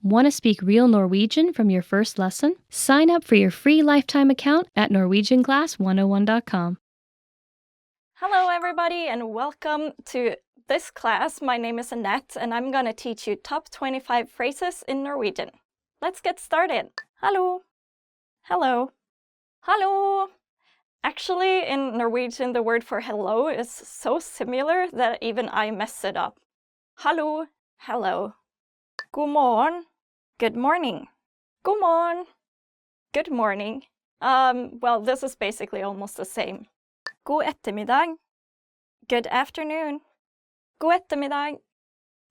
Want to speak real Norwegian from your first lesson? Sign up for your free lifetime account at norwegianclass101.com. Hello everybody and welcome to this class. My name is Annette and I'm gonna teach you top 25 phrases in Norwegian. Let's get started. Hallo. Hello. Hallo. Actually, in Norwegian, the word for hello is so similar that even I mess it up. Hallo. Hello. God morgen. Good morning. God morgen. Good morning. Well, this is basically almost the same. God ettermiddag. Good afternoon. God ettermiddag.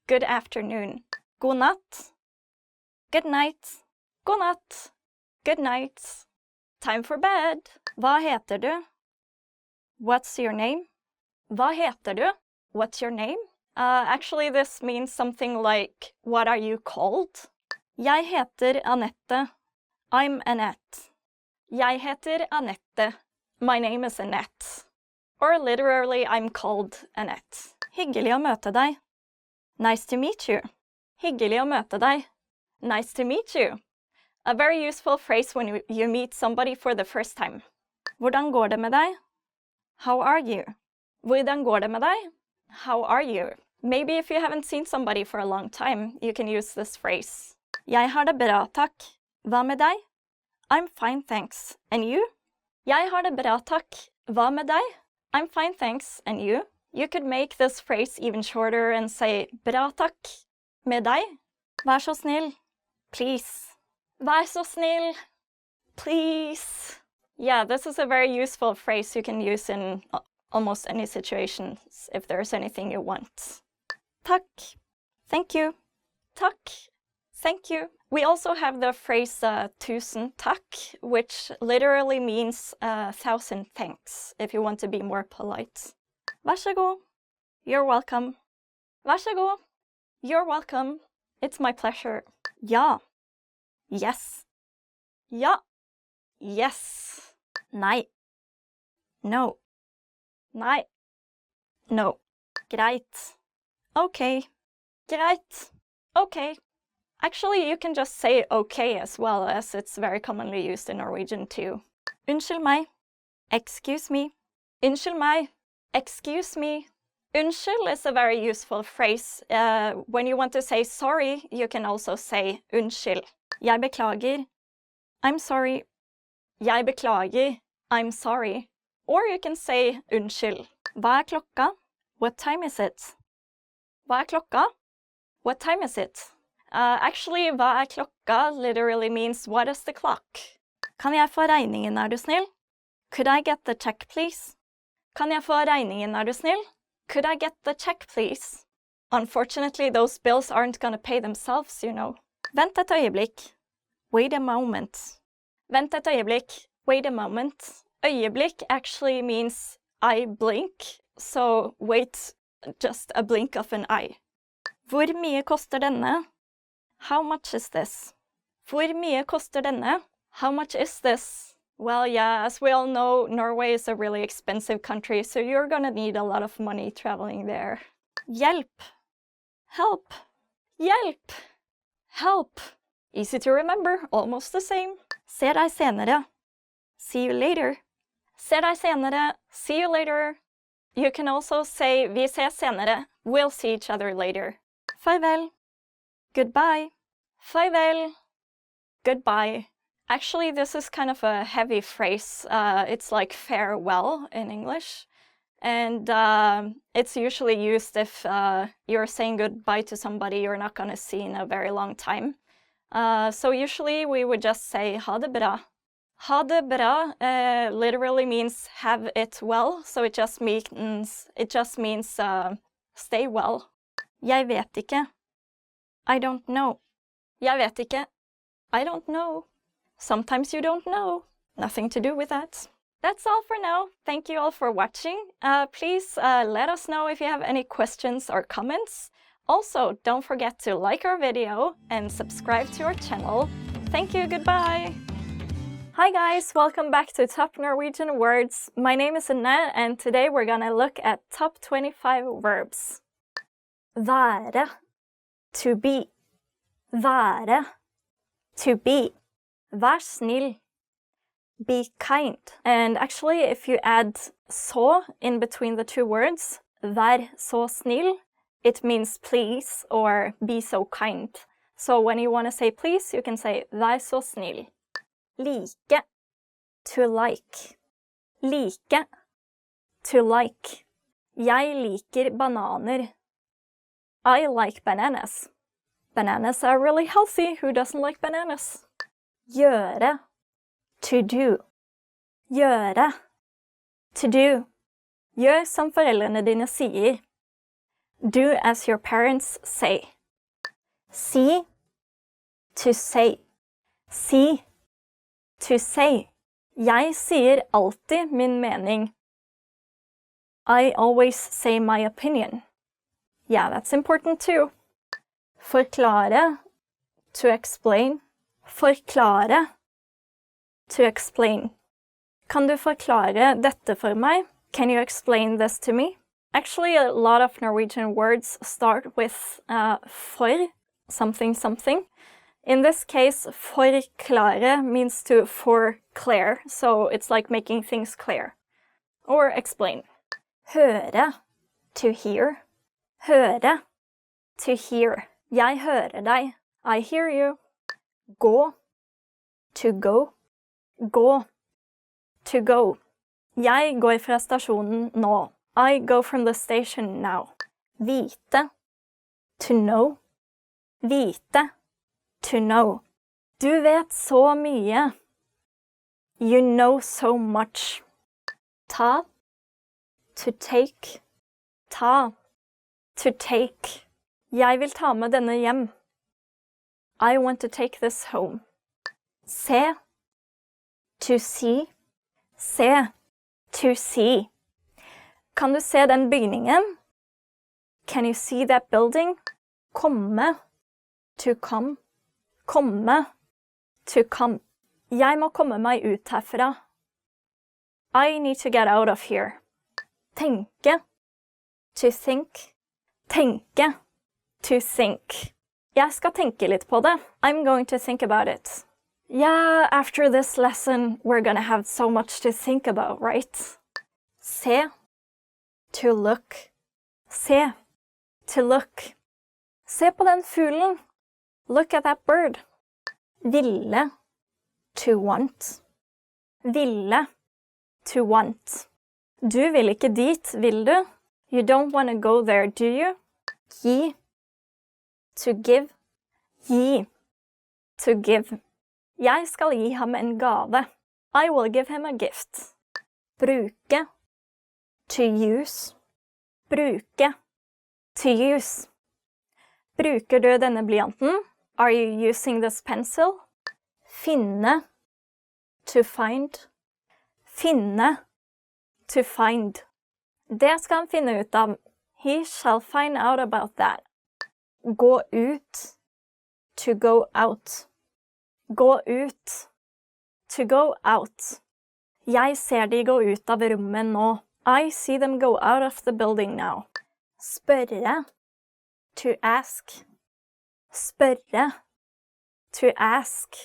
Good afternoon. God natt. Good night. God natt. Good night. Time for bed. Hva heter du? What's your name? Hva heter du? What's your name? Actually, this means something like, what are you called? Jeg heter Annette. I'm Annette. Jeg heter Annette. My name is Annette. Or literally, I'm called Annette. Hyggelig å møte deg. Nice to meet you. Hyggelig å møte deg. Nice to meet you. A very useful phrase when you meet somebody for the first time. Hvordan går det med deg? How are you? Hvordan går det med deg? How are you? Maybe if you haven't seen somebody for a long time, you can use this phrase. Jeg har det bra, takk. Hva med deg? I'm fine, thanks. And you? Jeg har det bra, takk. Hva med deg? I'm fine, thanks. And you? You could make this phrase even shorter and say bra, takk. Med deg? Vær så snill. Please. Vær så snill. Please. Yeah, this is a very useful phrase you can use in almost any situations if there's anything you want. Takk. Thank you. Takk. Thank you. We also have the phrase tusen takk, which literally means 1,000 thanks, if you want to be more polite. Vær så god. You're welcome. Vær så god. You're welcome. It's my pleasure. Ja. Yes. Ja. Yes. Nei. No. Nei. No. Greit. Okay. Greit. Okay. Actually, you can just say okay as well, as it's very commonly used in Norwegian too. Unnskyld meg. Excuse me. Unnskyld meg. Excuse me. Unnskyld is a very useful phrase. When you want to say sorry, you can also say unnskyld. Jeg beklager. I'm sorry. Jeg beklager. I'm sorry. Or you can say unnskyld. Hva klokka? What time is it? Hva klokka? What time is it? Actually, hva klokka literally means what is the clock? Kan jeg få regningen, er du snill? Could I get the check, please? Kan jeg få regningen, er du snill? Could I get the check, please? Unfortunately, those bills aren't gonna pay themselves, you know. Vent et øyeblikk. Wait a moment. Vent et øyeblikk. Wait a moment. Øyeblikk actually means I blink, so wait just a blink of an eye. Hvor mye koster denne? How much is this? Hvor mye koster denne? How much is this? Well, yeah, as we all know, Norway is a really expensive country, so you're gonna need a lot of money traveling there. Hjelp. Help. Hjelp. Help. Easy to remember, almost the same. Se deg senere. See you later. Se deg senere. See you later. You can also say vi ses senere. We'll see each other later. Farvel. Goodbye. Farvel. Goodbye. Actually, this is kind of a heavy phrase. It's like farewell in English. And it's usually used if you're saying goodbye to somebody you're not going to see in a very long time. So usually we would just say ha det bra. Ha det bra literally means have it well, so it just means stay well. Jeg vet ikke. I don't know. Jeg vet ikke. I don't know. Sometimes you don't know. Nothing to do with that. That's all for now. Thank you all for watching. Please let us know if you have any questions or comments. Also, don't forget to like our video and subscribe to our channel. Thank you, goodbye! Hi guys, welcome back to Top Norwegian Words. My name is Annette and today we're gonna look at top 25 verbs. Være. To be. Være. To be. Vær snill. Be kind. And actually, if you add så in between the two words, vær så snill, it means please or be so kind. So when you want to say please, you can say vær så snill. Like. To like. Like. To like. Jeg liker bananer. I like bananas. Bananas are really healthy. Who doesn't like bananas? Gjøre. To do. Gjøre. To do. Gjør som foreldrene dine sier. Do as your parents say. Si. To say. Si. To say. Jeg sier alltid min mening. I always say my opinion. Yeah, that's important too. Forklare. To explain. Forklare. To explain. Kan du forklare dette for meg? Can you explain this to me? Actually, a lot of Norwegian words start with for, something, something. In this case, forklare means to forclare, so it's like making things clear. Or explain. Høre. To hear. Høre. To hear. Jeg hører deg. I hear you. Gå. To go. Gå. To go. Jeg går fra stasjonen nå. I go from the station now. Vite. To know. Vite. To know. Du vet så mye. You know so much. Ta. To take. Ta. To take. Jeg vil ta med denne hjem. I want to take this home. Se. To see. Se. To see. Kan du se den bygningen? Can you see that building? Komme. To come. Komme. To come. Jeg må komme meg ut herfra. I need to get out of here. Tenke. To think. Tenke. To think. Jeg skal tenke litt på det. I'm going to think about it. Yeah, after this lesson, we're gonna have so much to think about, right? Se. To look. Se. To look. Se på den fuglen. Look at that bird. Ville. To want. Ville. To want. Du vil ikke dit, vil du? You don't want to go there, do you? Gi. To give. Gi. To give. Jeg skal gi ham en gave. I will give him a gift. Bruke. To use. Bruke. To use. Bruker du denne blyanten? Are you using this pencil? Finne. To find. Finne. To find. Det skal han finne ut av. He shall find out about that. Gå ut. To go out. Gå ut. To go out. Jeg ser de gå ut av rommet nå. I see them go out of the building now. Spørre. To ask. Spørre. To ask.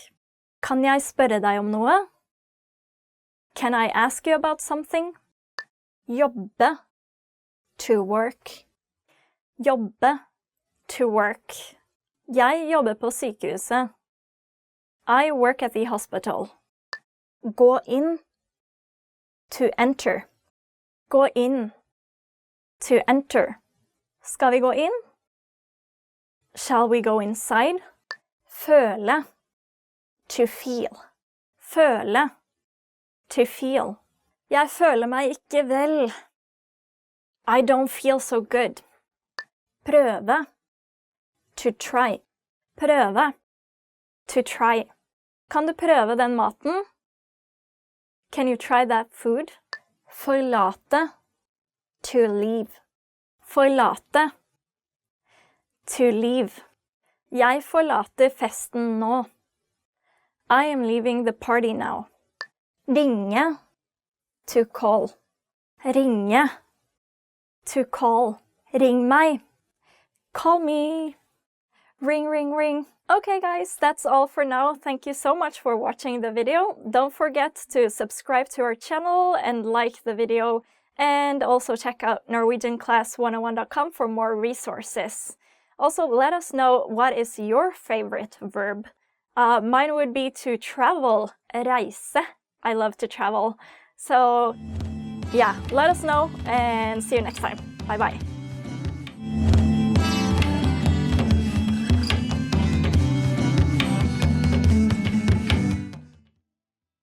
Kan jeg spørre deg om noe? Can I ask you about something? Jobbe. To work. Jobbe. To work. Jeg jobber på sykehuset. I work at the hospital. Gå inn. To enter. Gå inn. To enter. Skal vi gå inn? Shall we go inside? Føle. To feel. Føle. To feel. Jeg føler meg ikke vel. I don't feel so good. Prøve. To try. Prøve. To try. Kan du prøve den maten? Can you try that food? Forlate. To leave. Forlate. To leave. Jeg forlater festen nå. I am leaving the party now. Ringe. To call. Ringe. To call. Ring meg. Call me. Ring, ring, ring. Okay guys, that's all for now. Thank you so much for watching the video. Don't forget to subscribe to our channel and like the video, and also check out norwegianclass101.com for more resources. Also, let us know what is your favorite verb. Mine would be to travel, reise. I love to travel. So yeah, let us know and see you next time. Bye bye.